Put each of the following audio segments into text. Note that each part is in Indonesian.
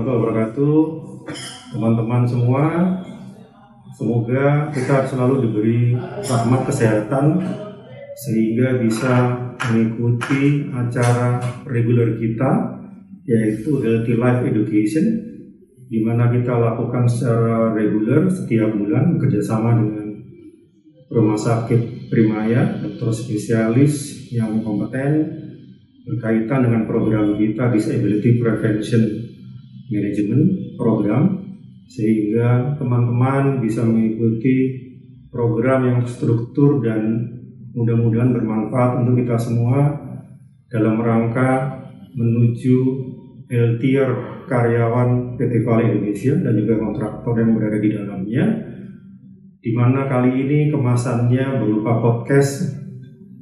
warahmatullahi wabarakatuh. Teman-teman semua, semoga kita selalu diberi rahmat kesehatan sehingga bisa mengikuti acara reguler kita, yaitu Healthy Life Education, di mana kita lakukan secara reguler setiap bulan bekerjasama dengan rumah sakit Primaya, dokter spesialis yang kompeten berkaitan dengan program kita Disability Prevention Management Program, sehingga teman-teman bisa mengikuti program yang terstruktur dan mudah-mudahan bermanfaat untuk kita semua dalam rangka menuju healthier karyawan PT Vale Indonesia dan juga kontraktor yang berada di dalamnya, di mana kali ini kemasannya berupa podcast.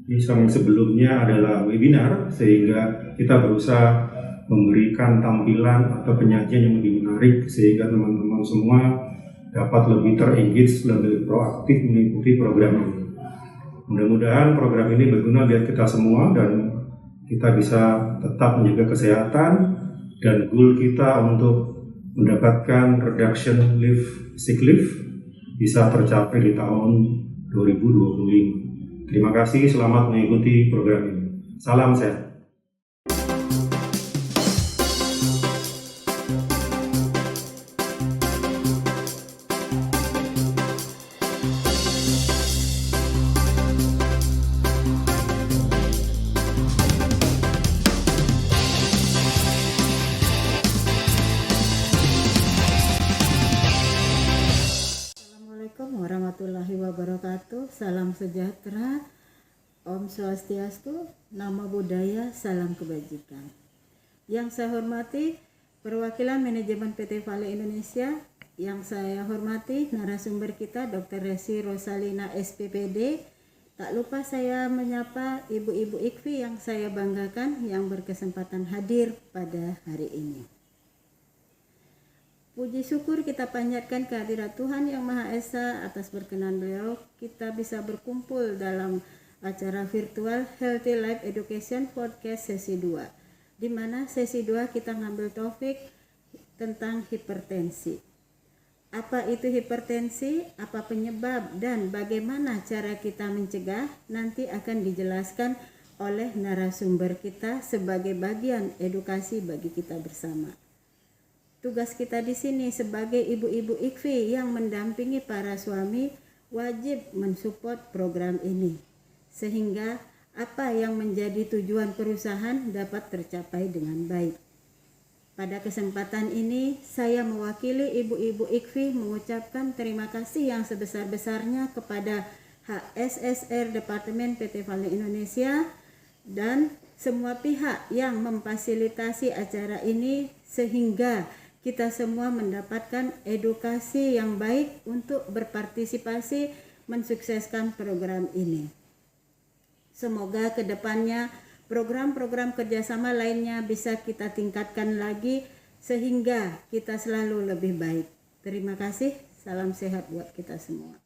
Yang sebelumnya adalah webinar, sehingga kita berusaha memberikan tampilan atau penyajian yang lebih menarik sehingga teman-teman semua dapat lebih ter-engage, lebih proaktif mengikuti program ini. Mudah-mudahan program ini berguna buat kita semua dan kita bisa tetap menjaga kesehatan, dan goal kita untuk mendapatkan reduction sick leave bisa tercapai di tahun 2025. Terima kasih, selamat mengikuti program ini. Salam sehat. Assalamualaikum warahmatullahi wabarakatuh. Salam sejahtera, Om Swastiastu, Namo Buddhaya, salam kebajikan. Yang saya hormati perwakilan manajemen PT Vale Indonesia, yang saya hormati narasumber kita Dr. Resi Rosalina SPPD. Tak lupa saya menyapa ibu-ibu IKFI yang saya banggakan yang berkesempatan hadir pada hari ini. Puji syukur kita panjatkan kehadirat Tuhan Yang Maha Esa atas berkenan beliau kita bisa berkumpul dalam acara virtual Healthy Life Education Podcast sesi 2, di mana sesi 2 kita ngambil topik tentang hipertensi. Apa itu hipertensi, apa penyebab, dan bagaimana cara kita mencegah nanti akan dijelaskan oleh narasumber kita sebagai bagian edukasi bagi kita bersama. Tugas kita di sini sebagai ibu-ibu IKFI yang mendampingi para suami wajib mensupport program ini, sehingga apa yang menjadi tujuan perusahaan dapat tercapai dengan baik. Pada kesempatan ini, saya mewakili ibu-ibu IKFI mengucapkan terima kasih yang sebesar-besarnya kepada HSSR Departemen PT Vale Indonesia dan semua pihak yang memfasilitasi acara ini sehingga kita semua mendapatkan edukasi yang baik untuk berpartisipasi mensukseskan program ini. Semoga ke depannya program-program kerjasama lainnya bisa kita tingkatkan lagi sehingga kita selalu lebih baik. Terima kasih, salam sehat buat kita semua.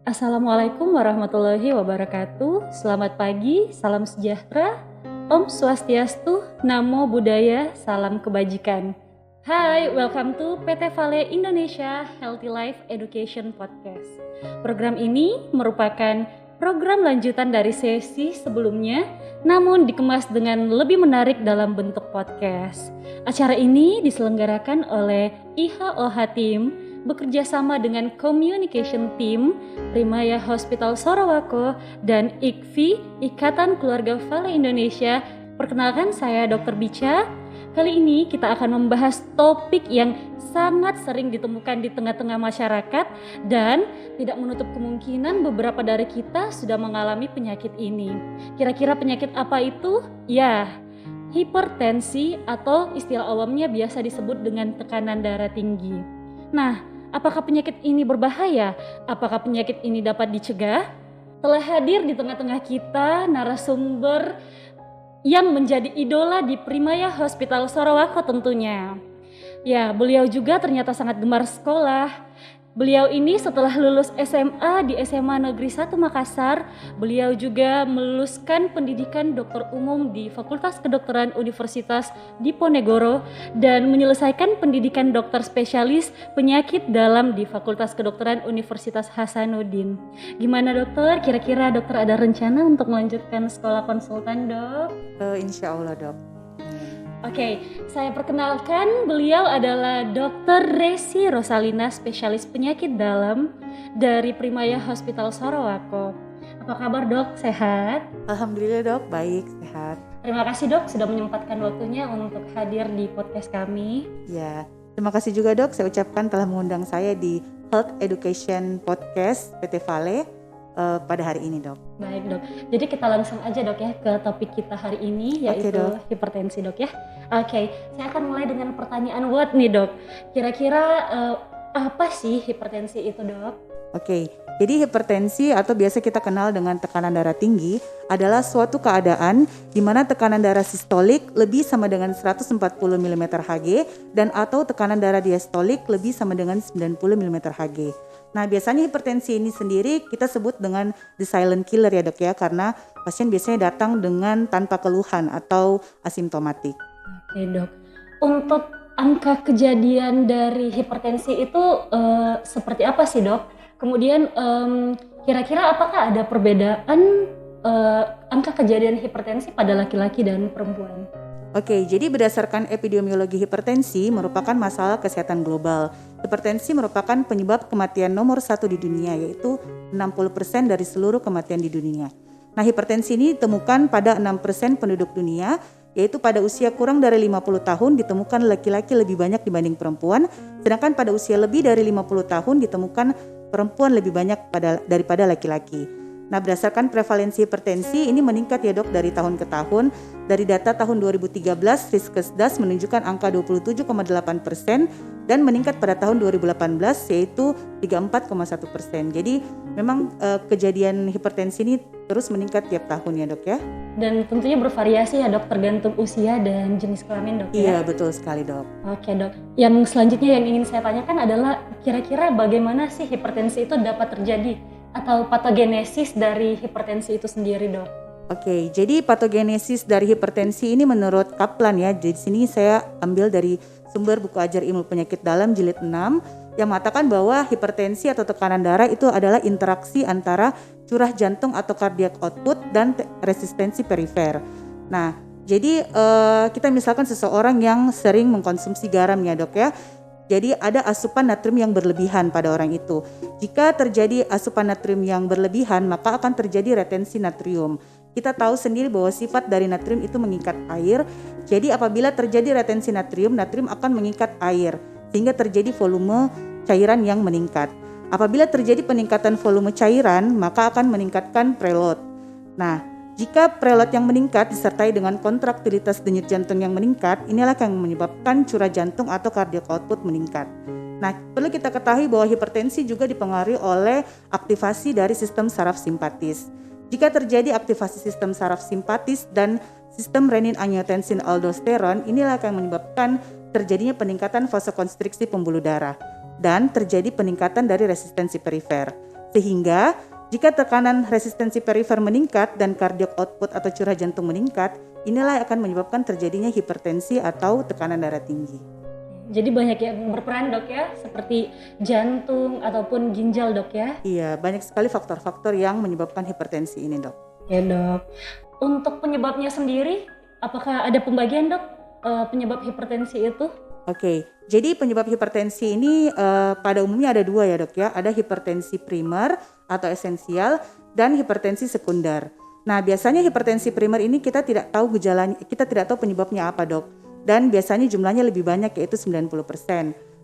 Assalamualaikum warahmatullahi wabarakatuh. Selamat pagi, salam sejahtera, Om Swastiastu, Namo Buddhaya, salam kebajikan. Hai, welcome to PT Vale Indonesia Healthy Life Education Podcast. Program ini merupakan program lanjutan dari sesi sebelumnya, namun dikemas dengan lebih menarik dalam bentuk podcast. Acara ini diselenggarakan oleh IHOH Team bekerja sama dengan Communication Team Primaya Hospital Sarawako dan IKFI, Ikatan Keluarga Vale Indonesia. Perkenalkan, saya Dr. Bica. Kali ini kita akan membahas topik yang sangat sering ditemukan di tengah-tengah masyarakat dan tidak menutup kemungkinan beberapa dari kita sudah mengalami penyakit ini. Kira-kira penyakit apa itu? Ya, hipertensi atau istilah awamnya biasa disebut dengan tekanan darah tinggi. Nah, Apakah penyakit ini berbahaya? Apakah penyakit ini dapat dicegah? Telah hadir di tengah-tengah kita narasumber yang menjadi idola di Primaya Hospital Sorowako tentunya. Ya, beliau juga ternyata sangat gemar sekolah. Beliau ini setelah lulus SMA di SMA Negeri 1 Makassar, beliau juga meluluskan pendidikan dokter umum di Fakultas Kedokteran Universitas Diponegoro dan menyelesaikan pendidikan dokter spesialis penyakit dalam di Fakultas Kedokteran Universitas Hasanuddin. Gimana dokter? Kira-kira dokter ada rencana untuk melanjutkan sekolah konsultan, Dok? Insya Allah, Dok. Oke, saya perkenalkan beliau adalah Dr. Resi Rosalina, spesialis penyakit dalam dari Primaya Hospital Sorowako. Apa kabar dok? Sehat? Alhamdulillah dok, baik, sehat. Terima kasih dok sudah menyempatkan waktunya untuk hadir di podcast kami. Ya, terima kasih juga dok, saya ucapkan telah mengundang saya di Health Education Podcast PT Vale pada hari ini dok. Baik dok, jadi kita langsung aja dok ya ke topik kita hari ini, yaitu hipertensi dok ya. Oke, saya akan mulai dengan pertanyaan what nih dok. Kira-kira apa sih hipertensi itu dok? Oke, jadi hipertensi atau biasa kita kenal dengan tekanan darah tinggi adalah suatu keadaan di mana tekanan darah sistolik lebih sama dengan 140 mm Hg dan atau tekanan darah diastolik lebih sama dengan 90 mm Hg. Nah biasanya hipertensi ini sendiri kita sebut dengan the silent killer ya dok ya, karena pasien biasanya datang dengan tanpa keluhan atau asimptomatik. Oke dok, untuk angka kejadian dari hipertensi itu seperti apa sih dok? Kemudian kira-kira apakah ada perbedaan angka kejadian hipertensi pada laki-laki dan perempuan? Oke, jadi berdasarkan epidemiologi hipertensi merupakan masalah kesehatan global. Hipertensi merupakan penyebab kematian nomor 1 di dunia, yaitu 60% dari seluruh kematian di dunia. Nah, hipertensi ini ditemukan pada 6% penduduk dunia, yaitu pada usia kurang dari 50 tahun ditemukan laki-laki lebih banyak dibanding perempuan, sedangkan pada usia lebih dari 50 tahun ditemukan perempuan lebih banyak daripada laki-laki. Nah, berdasarkan prevalensi hipertensi ini meningkat ya dok dari tahun ke tahun. Dari data tahun 2013, Riskesdas menunjukkan angka 27,8% dan meningkat pada tahun 2018 yaitu 34,1%. Jadi memang kejadian hipertensi ini terus meningkat tiap tahun ya dok ya. Dan tentunya bervariasi ya dok, tergantung usia dan jenis kelamin dok ya? Iya betul sekali dok. Oke dok, yang selanjutnya yang ingin saya tanyakan adalah kira-kira bagaimana sih hipertensi itu dapat terjadi atau patogenesis dari hipertensi itu sendiri dok? Oke, jadi patogenesis dari hipertensi ini menurut Kaplan ya. Jadi sini saya ambil dari sumber buku ajar ilmu penyakit dalam jilid 6 yang mengatakan bahwa hipertensi atau tekanan darah itu adalah interaksi antara curah jantung atau cardiac output dan resistensi perifer. Nah, jadi kita misalkan seseorang yang sering mengkonsumsi garam ya dok ya. Jadi ada asupan natrium yang berlebihan pada orang itu. Jika terjadi asupan natrium yang berlebihan, maka akan terjadi retensi natrium. Kita tahu sendiri bahwa sifat dari natrium itu mengikat air. Jadi apabila terjadi retensi natrium, natrium akan mengikat air sehingga terjadi volume cairan yang meningkat. Apabila terjadi peningkatan volume cairan, maka akan meningkatkan preload. Nah, jika preload yang meningkat disertai dengan kontraktilitas denyut jantung yang meningkat, inilah yang menyebabkan curah jantung atau cardiac output meningkat. Nah, perlu kita ketahui bahwa hipertensi juga dipengaruhi oleh aktivasi dari sistem saraf simpatis. Jika terjadi aktivasi sistem saraf simpatis dan sistem renin-angiotensin-aldosteron, inilah yang menyebabkan terjadinya peningkatan vasokonstriksi pembuluh darah dan terjadi peningkatan dari resistensi perifer. Sehingga jika tekanan resistensi perifer meningkat dan cardiac output atau curah jantung meningkat, inilah yang akan menyebabkan terjadinya hipertensi atau tekanan darah tinggi. Jadi banyak yang berperan dok ya, seperti jantung ataupun ginjal dok ya? Iya, banyak sekali faktor-faktor yang menyebabkan hipertensi ini dok. Ya dok, untuk penyebabnya sendiri, apakah ada pembagian dok penyebab hipertensi itu? Oke, jadi penyebab hipertensi ini pada umumnya ada dua ya dok ya, ada hipertensi primer atau esensial dan hipertensi sekunder. Nah biasanya hipertensi primer ini kita tidak tahu gejalanya, kita tidak tahu penyebabnya apa dok. Dan biasanya jumlahnya lebih banyak yaitu 90%.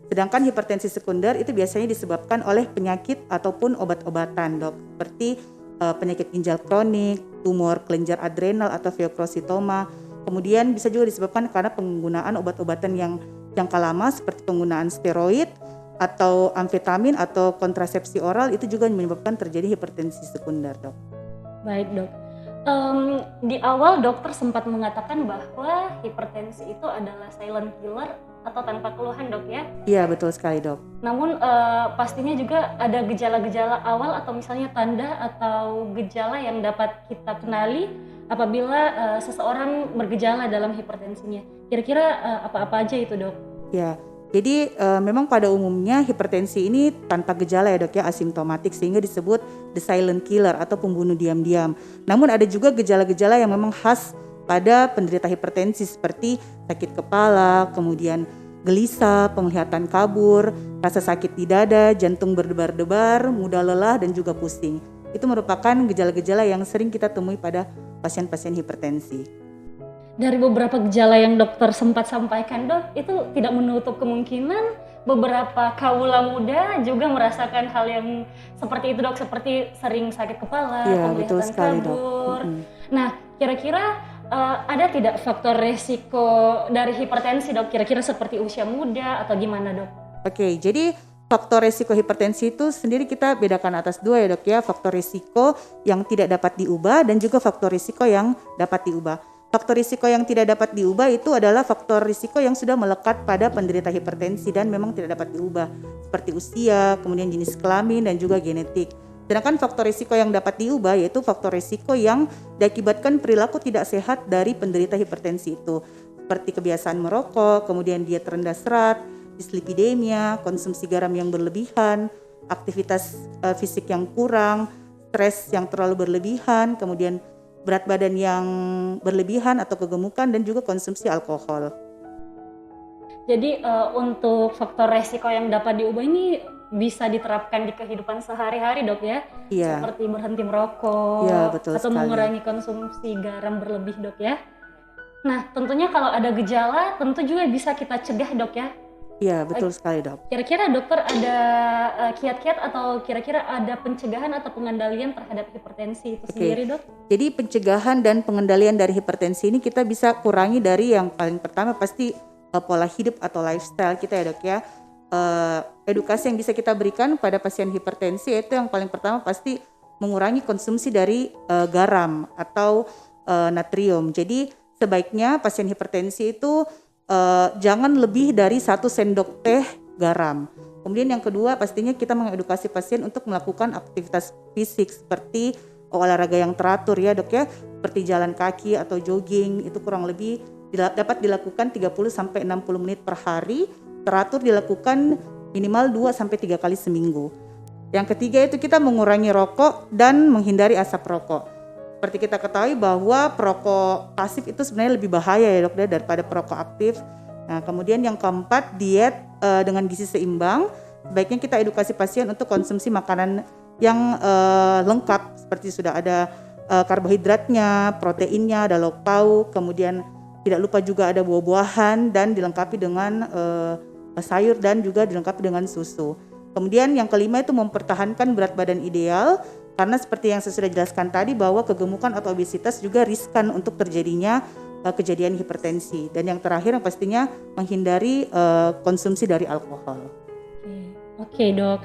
Sedangkan hipertensi sekunder itu biasanya disebabkan oleh penyakit ataupun obat-obatan dok. Seperti penyakit ginjal kronik, tumor kelenjar adrenal atau pheochrocytoma. Kemudian bisa juga disebabkan karena penggunaan obat-obatan yang jangka lama seperti penggunaan steroid atau amfetamin atau kontrasepsi oral itu juga menyebabkan terjadi hipertensi sekunder, Dok. Baik dok. Di awal dokter sempat mengatakan bahwa hipertensi itu adalah silent killer atau tanpa keluhan dok ya. Iya, betul sekali, Dok. Namun pastinya juga ada gejala-gejala awal atau misalnya tanda atau gejala yang dapat kita kenali apabila seseorang bergejala dalam hipertensinya. Kira-kira apa-apa aja itu dok? Ya, jadi memang pada umumnya hipertensi ini tanpa gejala ya, Dok ya, asimptomatik, sehingga disebut the silent killer atau pembunuh diam-diam. Namun ada juga gejala-gejala yang memang khas pada penderita hipertensi seperti sakit kepala, kemudian gelisah, penglihatan kabur, rasa sakit di dada, jantung berdebar-debar, mudah lelah dan juga pusing. Itu merupakan gejala-gejala yang sering kita temui pada pasien-pasien hipertensi. Dari beberapa gejala yang dokter sempat sampaikan dok, itu tidak menutup kemungkinan beberapa kawula muda juga merasakan hal yang seperti itu dok, seperti sering sakit kepala, Iya, betul penglihatan sekali, Dok. kabur. Nah, kira-kira ada tidak faktor resiko dari hipertensi dok? Kira-kira seperti usia muda atau gimana dok? Oke, jadi faktor risiko hipertensi itu sendiri kita bedakan atas dua ya, Dok ya. Faktor risiko yang tidak dapat diubah dan juga faktor risiko yang dapat diubah. Faktor risiko yang tidak dapat diubah itu adalah faktor risiko yang sudah melekat pada penderita hipertensi dan memang tidak dapat diubah, seperti usia, kemudian jenis kelamin dan juga genetik. Sedangkan faktor risiko yang dapat diubah yaitu faktor risiko yang diakibatkan perilaku tidak sehat dari penderita hipertensi itu, seperti kebiasaan merokok, kemudian diet rendah serat, dislipidemia, konsumsi garam yang berlebihan, aktivitas fisik yang kurang, stres yang terlalu berlebihan, kemudian berat badan yang berlebihan atau kegemukan dan juga konsumsi alkohol. Jadi untuk faktor resiko yang dapat diubah ini bisa diterapkan di kehidupan sehari-hari dok ya? Iya. Seperti berhenti merokok Iya, betul atau sekali. mengurangi konsumsi garam berlebih dok ya? Nah tentunya kalau ada gejala tentu juga bisa kita cegah dok ya? Iya, betul sekali, Dok. Kira-kira dokter ada kiat-kiat atau kira-kira ada pencegahan atau pengendalian terhadap hipertensi itu sendiri dok? Jadi pencegahan dan pengendalian dari hipertensi ini kita bisa kurangi dari yang paling pertama pasti pola hidup atau lifestyle kita ya, Dok ya. Edukasi yang bisa kita berikan pada pasien hipertensi itu yang paling pertama pasti mengurangi konsumsi dari garam atau natrium. Jadi sebaiknya pasien hipertensi itu jangan lebih dari 1 sendok teh garam. Kemudian yang kedua pastinya kita mengedukasi pasien untuk melakukan aktivitas fisik seperti olahraga yang teratur ya dok ya, seperti jalan kaki atau jogging, itu kurang lebih dapat dilakukan 30-60 menit per hari, teratur dilakukan minimal 2-3 kali seminggu. Yang ketiga itu kita mengurangi rokok dan menghindari asap rokok. Seperti kita ketahui bahwa perokok pasif itu sebenarnya lebih bahaya ya dok daripada perokok aktif. Nah kemudian yang keempat diet dengan gizi seimbang. Sebaiknya kita edukasi pasien untuk konsumsi makanan yang lengkap seperti sudah ada karbohidratnya, proteinnya, ada lauk pauk, kemudian tidak lupa juga ada buah-buahan dan dilengkapi dengan sayur dan juga dilengkapi dengan susu. Kemudian yang kelima itu mempertahankan berat badan ideal. Karena seperti yang saya sudah jelaskan tadi bahwa kegemukan atau obesitas juga riskan untuk terjadinya kejadian hipertensi. Dan yang terakhir yang pastinya menghindari konsumsi dari alkohol. Oke, dok.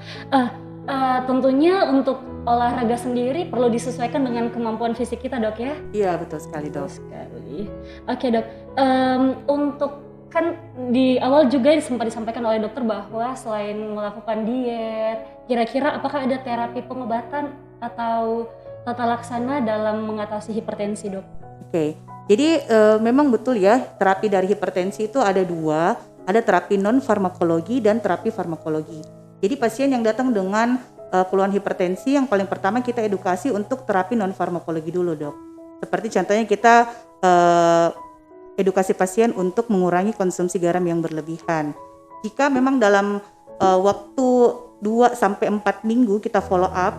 Tentunya untuk olahraga sendiri perlu disesuaikan dengan kemampuan fisik kita dok ya? Iya betul sekali dok. Betul sekali. Oke dok. Untuk kan di awal juga sempat disampaikan oleh dokter bahwa selain melakukan diet, kira-kira apakah ada terapi pengobatan atau tata laksana dalam mengatasi hipertensi dok? Oke, jadi memang betul ya terapi dari hipertensi itu ada dua, ada terapi non farmakologi dan terapi farmakologi. Jadi pasien yang datang dengan keluhan hipertensi yang paling pertama kita edukasi untuk terapi non farmakologi dulu dok. Seperti contohnya kita edukasi pasien untuk mengurangi konsumsi garam yang berlebihan. Jika memang dalam waktu 2-4 minggu kita follow up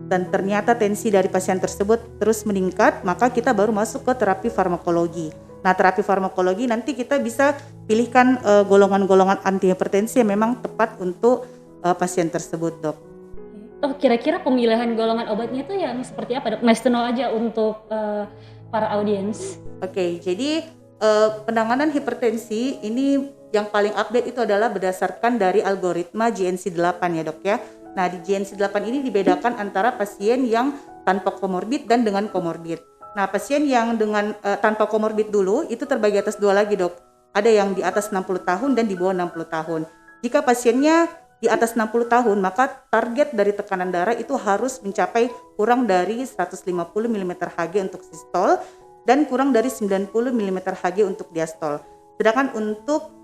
dan ternyata tensi dari pasien tersebut terus meningkat, maka kita baru masuk ke terapi farmakologi. Nah, terapi farmakologi nanti kita bisa pilihkan golongan-golongan antihipertensi yang memang tepat untuk pasien tersebut, dok. Oh, kira-kira pemilihan golongan obatnya itu yang seperti apa, dok? Nice to know aja untuk para audiens. Oke, jadi penanganan hipertensi ini yang paling update itu adalah berdasarkan dari algoritma GNC8 ya dok ya. Nah di GNC8 ini dibedakan antara pasien yang tanpa komorbid dan dengan komorbid. Nah pasien yang dengan tanpa komorbid dulu itu terbagi atas dua lagi dok. Ada yang di atas 60 tahun dan di bawah 60 tahun. Jika pasiennya di atas 60 tahun, maka target dari tekanan darah itu harus mencapai kurang dari 150 mm Hg untuk sistol dan kurang dari 90 mm Hg untuk diastol. Sedangkan untuk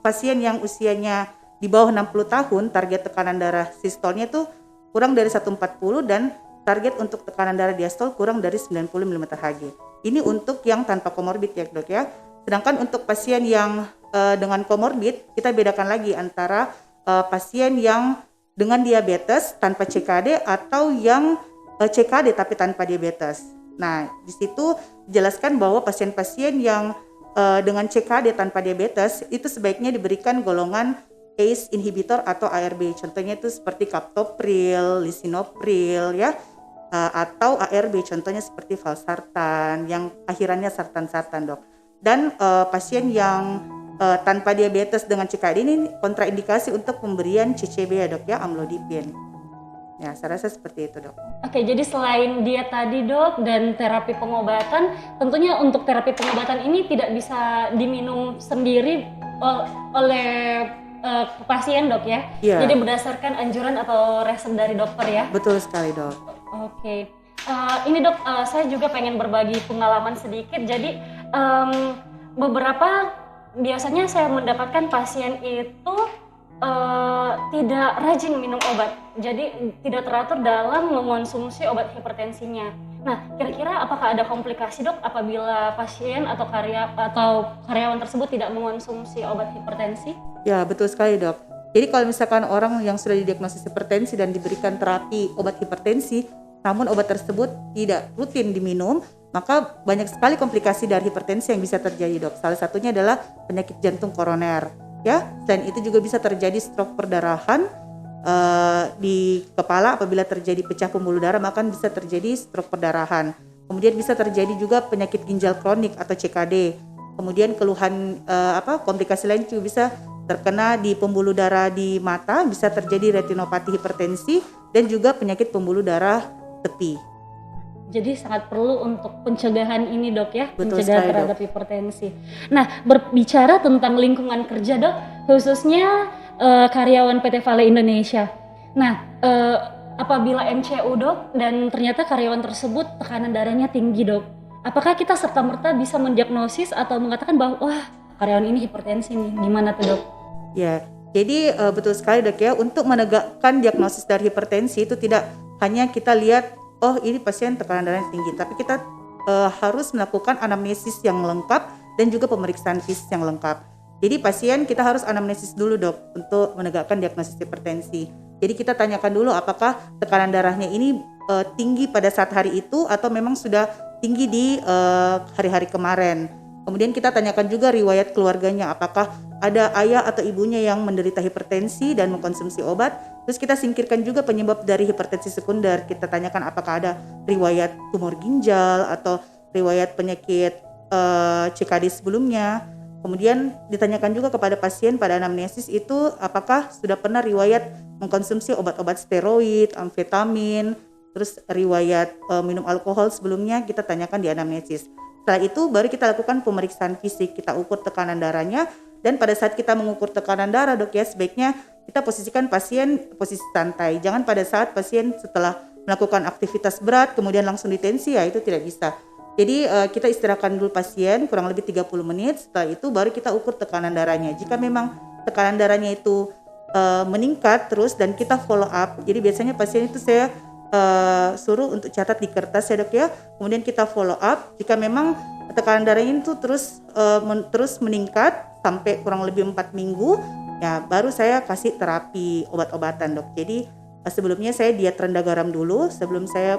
pasien yang usianya di bawah 60 tahun, target tekanan darah sistolnya itu kurang dari 140 dan target untuk tekanan darah diastol kurang dari 90 mm Hg. Ini untuk yang tanpa komorbid ya dok ya. Sedangkan untuk pasien yang dengan komorbid, kita bedakan lagi antara pasien yang dengan diabetes tanpa CKD atau yang CKD tapi tanpa diabetes. Nah, di situ dijelaskan bahwa pasien-pasien yang dengan CKD tanpa diabetes itu sebaiknya diberikan golongan ACE inhibitor atau ARB. Contohnya itu seperti captopril, lisinopril ya, atau ARB contohnya seperti valsartan yang akhirannya sartan-sartan dok. Dan pasien yang tanpa diabetes dengan CKD ini kontraindikasi untuk pemberian CCB ya dok ya, amlodipin. Ya, saya rasa seperti itu dok. Oke, jadi selain diet tadi dok dan terapi pengobatan, tentunya untuk terapi pengobatan ini tidak bisa diminum sendiri oleh pasien dok ya? Iya. Jadi berdasarkan anjuran atau resep dari dokter ya? Betul sekali dok. Oke, ini dok saya juga pengen berbagi pengalaman sedikit. Jadi beberapa biasanya saya mendapatkan pasien itu tidak rajin minum obat, jadi tidak teratur dalam mengonsumsi obat hipertensinya. Nah, kira-kira apakah ada komplikasi dok apabila pasien atau karyawan tersebut tidak mengonsumsi obat hipertensi? Ya, betul sekali dok. Jadi kalau misalkan orang yang sudah didiagnosis hipertensi dan diberikan terapi obat hipertensi, namun obat tersebut tidak rutin diminum, maka banyak sekali komplikasi dari hipertensi yang bisa terjadi dok. Salah satunya adalah penyakit jantung koroner ya. Selain itu juga bisa terjadi stroke perdarahan di kepala apabila terjadi pecah pembuluh darah, maka bisa terjadi stroke perdarahan. Kemudian bisa terjadi juga penyakit ginjal kronik atau CKD. Kemudian keluhan komplikasi lain juga bisa terkena di pembuluh darah di mata, bisa terjadi retinopati hipertensi dan juga penyakit pembuluh darah tepi. Jadi sangat perlu untuk pencegahan ini dok ya, Betul pencegahan terhadap hipertensi. Nah, berbicara tentang lingkungan kerja dok, khususnya karyawan PT Vale Indonesia. Nah, apabila MCU dok dan ternyata karyawan tersebut tekanan darahnya tinggi dok, apakah kita serta-merta bisa mendiagnosis atau mengatakan bahwa wah karyawan ini hipertensi nih, gimana tuh dok? Ya, jadi betul sekali dok ya, untuk menegakkan diagnosis dari hipertensi itu tidak hanya kita lihat oh ini pasien tekanan darahnya tinggi, tapi kita harus melakukan anamnesis yang lengkap dan juga pemeriksaan fisik yang lengkap. Jadi pasien kita harus anamnesis dulu dok untuk menegakkan diagnosis hipertensi. Jadi kita tanyakan dulu apakah tekanan darahnya ini tinggi pada saat hari itu atau memang sudah tinggi di hari-hari kemarin. Kemudian kita tanyakan juga riwayat keluarganya, apakah ada ayah atau ibunya yang menderita hipertensi dan mengkonsumsi obat. Terus kita singkirkan juga penyebab dari hipertensi sekunder. Kita tanyakan apakah ada riwayat tumor ginjal atau riwayat penyakit CKD sebelumnya. Kemudian ditanyakan juga kepada pasien pada anamnesis itu apakah sudah pernah riwayat mengkonsumsi obat-obat steroid, amfetamin, terus riwayat minum alkohol sebelumnya, kita tanyakan di anamnesis. Setelah itu baru kita lakukan pemeriksaan fisik, kita ukur tekanan darahnya, dan pada saat kita mengukur tekanan darah dok ya, sebaiknya kita posisikan pasien posisi santai. Jangan pada saat pasien setelah melakukan aktivitas berat kemudian langsung ditensi, ya itu tidak bisa. Jadi kita istirahatkan dulu pasien kurang lebih 30 menit, setelah itu baru kita ukur tekanan darahnya. Jika memang tekanan darahnya itu meningkat terus dan kita follow up, jadi biasanya pasien itu saya suruh untuk catat di kertas ya dok ya, kemudian kita follow up. Jika memang tekanan darahnya itu terus meningkat sampai kurang lebih 4 minggu, ya baru saya kasih terapi obat-obatan dok. Jadi sebelumnya saya diet rendah garam dulu sebelum saya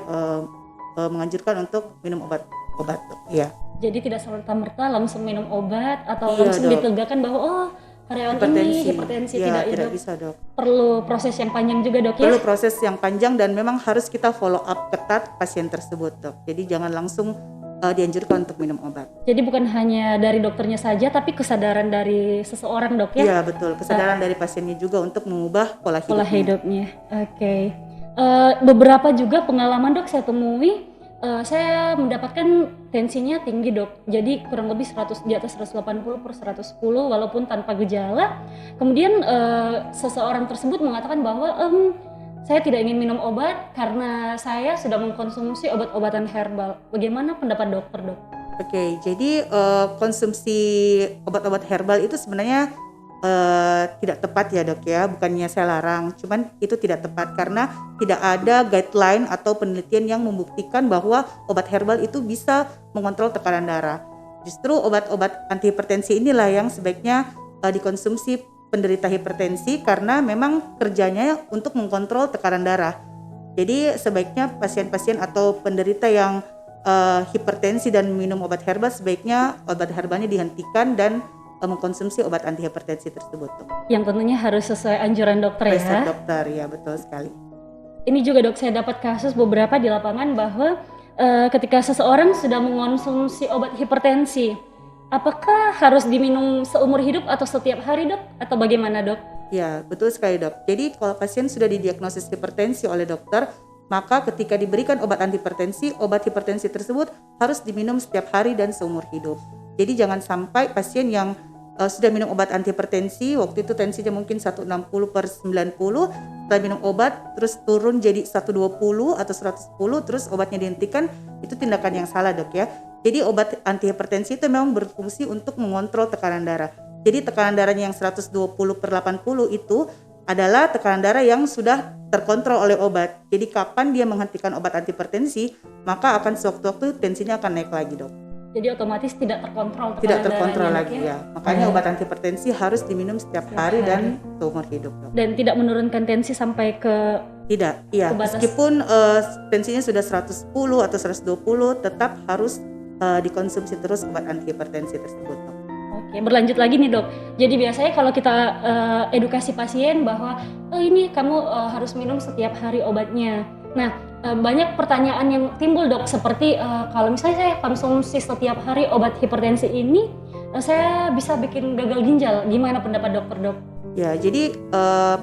menganjurkan untuk minum obat dok. Ya. Jadi tidak serta-merta langsung minum obat atau langsung dok ditegakkan bahwa oh karyawan ini hipertensi, tidak bisa dok. Perlu proses yang panjang juga dok ya? Perlu proses yang panjang dan memang harus kita follow up ketat pasien tersebut dok. Jadi jangan langsung dianjurkan untuk minum obat. Jadi bukan hanya dari dokternya saja, tapi kesadaran dari seseorang, dok ya? Iya betul, kesadaran dari pasiennya juga untuk mengubah pola hidupnya. Oke. Beberapa juga pengalaman, dok, saya temui, saya mendapatkan tensinya tinggi, dok. Jadi kurang lebih 100, di atas 180/110 walaupun tanpa gejala. Kemudian seseorang tersebut mengatakan bahwa saya tidak ingin minum obat karena saya sudah mengkonsumsi obat-obatan herbal. Bagaimana pendapat dokter, dok? Oke, jadi konsumsi obat-obat herbal itu sebenarnya tidak tepat ya, dok ya. Bukannya saya larang, cuman itu tidak tepat karena tidak ada guideline atau penelitian yang membuktikan bahwa obat herbal itu bisa mengontrol tekanan darah. Justru obat-obat antihipertensi inilah yang sebaiknya dikonsumsi penderita hipertensi karena memang kerjanya untuk mengkontrol tekanan darah. Jadi sebaiknya pasien-pasien atau penderita yang hipertensi dan minum obat herbal, sebaiknya obat herbalnya dihentikan dan mengkonsumsi obat antihipertensi tersebut. Yang tentunya harus sesuai anjuran dokter ya. Resep dokter, ya betul sekali. Ini juga, dok, saya dapat kasus beberapa di lapangan bahwa ketika seseorang sudah mengonsumsi obat hipertensi, apakah harus diminum seumur hidup atau setiap hari, dok? Atau bagaimana, dok? Ya, betul sekali, dok. Jadi kalau pasien sudah didiagnosis hipertensi oleh dokter, maka ketika diberikan obat antihipertensi, obat hipertensi tersebut harus diminum setiap hari dan seumur hidup. Jadi jangan sampai pasien yang sudah minum obat antihipertensi, waktu itu tensinya mungkin 160/90, setelah minum obat terus turun jadi 120 atau 110, terus obatnya dihentikan, itu tindakan yang salah, dok ya. Jadi obat antihipertensi itu memang berfungsi untuk mengontrol tekanan darah. Jadi tekanan darahnya yang 120/80 itu adalah tekanan darah yang sudah terkontrol oleh obat. Jadi kapan dia menghentikan obat antihipertensi, maka akan sewaktu-waktu tensinya akan naik lagi, dok. Jadi otomatis tidak terkontrol tekanan Tidak terkontrol darahnya, lagi dok, ya. Makanya obat antihipertensi harus diminum setiap hari dan seumur hidup, dok. Dan tidak menurunkan tensi sampai ke Tidak, iya. Kebatas. Meskipun tensinya sudah 110 atau 120, tetap harus dikonsumsi terus obat antihipertensi tersebut, dok. Oke, berlanjut lagi nih, dok. Jadi biasanya kalau kita edukasi pasien bahwa ini kamu harus minum setiap hari obatnya. Nah, banyak pertanyaan yang timbul, dok, seperti kalau misalnya saya konsumsi setiap hari obat hipertensi ini, saya bisa bikin gagal ginjal. Gimana pendapat dokter, dok? Ya, jadi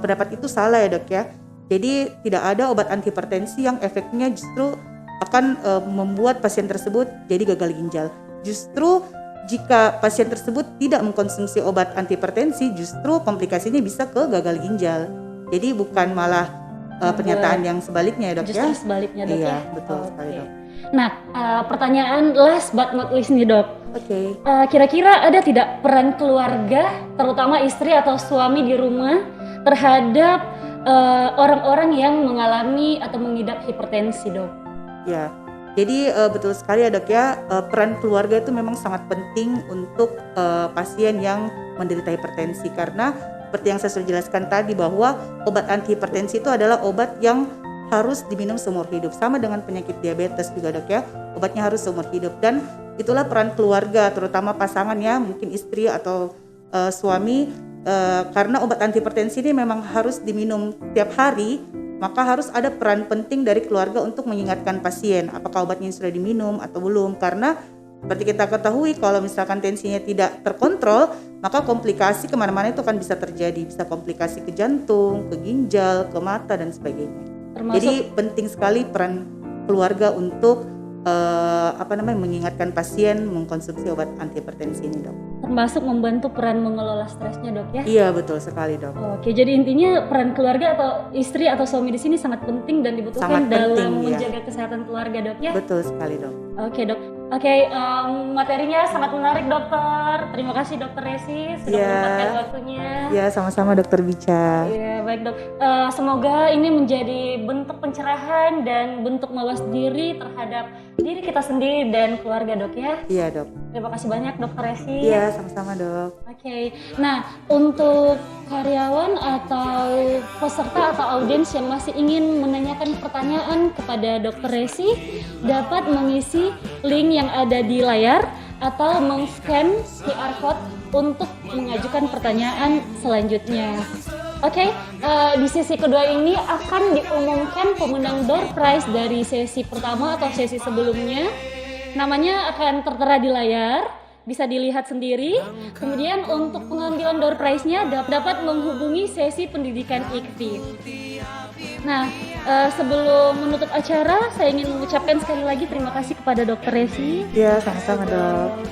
pendapat itu salah ya, dok ya. Jadi tidak ada obat antihipertensi yang efeknya justru akan membuat pasien tersebut jadi gagal ginjal. Justru jika pasien tersebut tidak mengkonsumsi obat antihipertensi, justru komplikasinya bisa ke gagal ginjal. Jadi bukan malah pernyataan yang sebaliknya ya, dok ya. Justru sebaliknya, dok, Iya, ya? betul sekali, dok. Nah, pertanyaan last but not least nih, dok. Oke. Kira-kira ada tidak peran keluarga, terutama istri atau suami di rumah, terhadap orang-orang yang mengalami atau mengidap hipertensi, dok? Ya, jadi betul sekali ya, dok ya. Peran keluarga itu memang sangat penting untuk pasien yang menderita hipertensi, karena seperti yang saya sudah jelaskan tadi bahwa obat antihipertensi itu adalah obat yang harus diminum seumur hidup, sama dengan penyakit diabetes juga, dok ya. Obatnya harus seumur hidup, dan itulah peran keluarga, terutama pasangan ya, mungkin istri atau suami, karena obat antihipertensi ini memang harus diminum tiap hari, maka harus ada peran penting dari keluarga untuk mengingatkan pasien apakah obatnya sudah diminum atau belum. Karena seperti kita ketahui, kalau misalkan tensinya tidak terkontrol, maka komplikasi kemana-mana itu akan bisa terjadi, bisa komplikasi ke jantung, ke ginjal, ke mata dan sebagainya. Jadi penting sekali peran keluarga untuk mengingatkan pasien mengkonsumsi obat antihipertensi ini, dok. Termasuk membantu peran mengelola stresnya, dok ya? Iya, betul sekali, dok. Oke, jadi intinya peran keluarga atau istri atau suami di sini sangat penting dan dibutuhkan Sangat dalam penting, ya. menjaga kesehatan keluarga, dok ya? Betul sekali, dok. Oke, dok. Oke, materinya sangat menarik, dokter. Terima kasih, dokter Resi, sudah menyempatkan waktunya. Ya, sama-sama, dokter Bica. Iya, baik, dok. Semoga ini menjadi bentuk pencerahan dan bentuk mawas diri terhadap diri kita sendiri dan keluarga, dok ya. Iya, dok. Terima kasih banyak, dokter Resi. Iya, sama-sama, dok. Oke, nah untuk karyawan atau peserta atau audiens yang masih ingin menanyakan pertanyaan kepada Dr. Resi, dapat mengisi link yang ada di layar atau men-scan QR code untuk mengajukan pertanyaan selanjutnya. Oke, di sesi kedua ini akan diumumkan pemenang door prize dari sesi pertama atau sesi sebelumnya. Namanya akan tertera di layar, bisa dilihat sendiri. Kemudian untuk pengambilan door prize-nya dapat menghubungi sesi pendidikan IKFI. Nah, sebelum menutup acara, saya ingin mengucapkan sekali lagi terima kasih kepada Dr. Resi. Ya, sama-sama dok.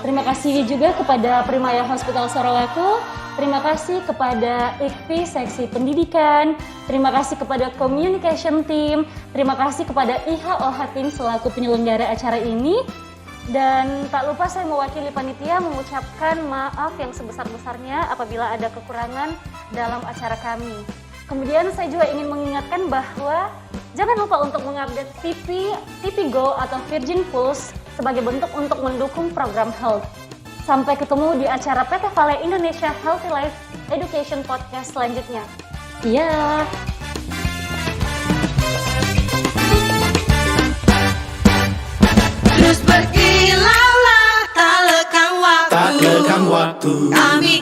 Terima kasih juga kepada Primaya Hospital Sarawako. Terima kasih kepada IKFI Seksi Pendidikan. Terima kasih kepada Communication Team. Terima kasih kepada IHOH Team selaku penyelenggara acara ini. Dan tak lupa saya mewakili panitia mengucapkan maaf yang sebesar-besarnya apabila ada kekurangan dalam acara kami. Kemudian saya juga ingin mengingatkan bahwa jangan lupa untuk mengupdate TV Go atau Virgin Pulse sebagai bentuk untuk mendukung program health. Sampai ketemu di acara PT Vale Indonesia Healthy Life Education Podcast selanjutnya. Iya. Terus berkilaulah, tak lekang waktu. Kami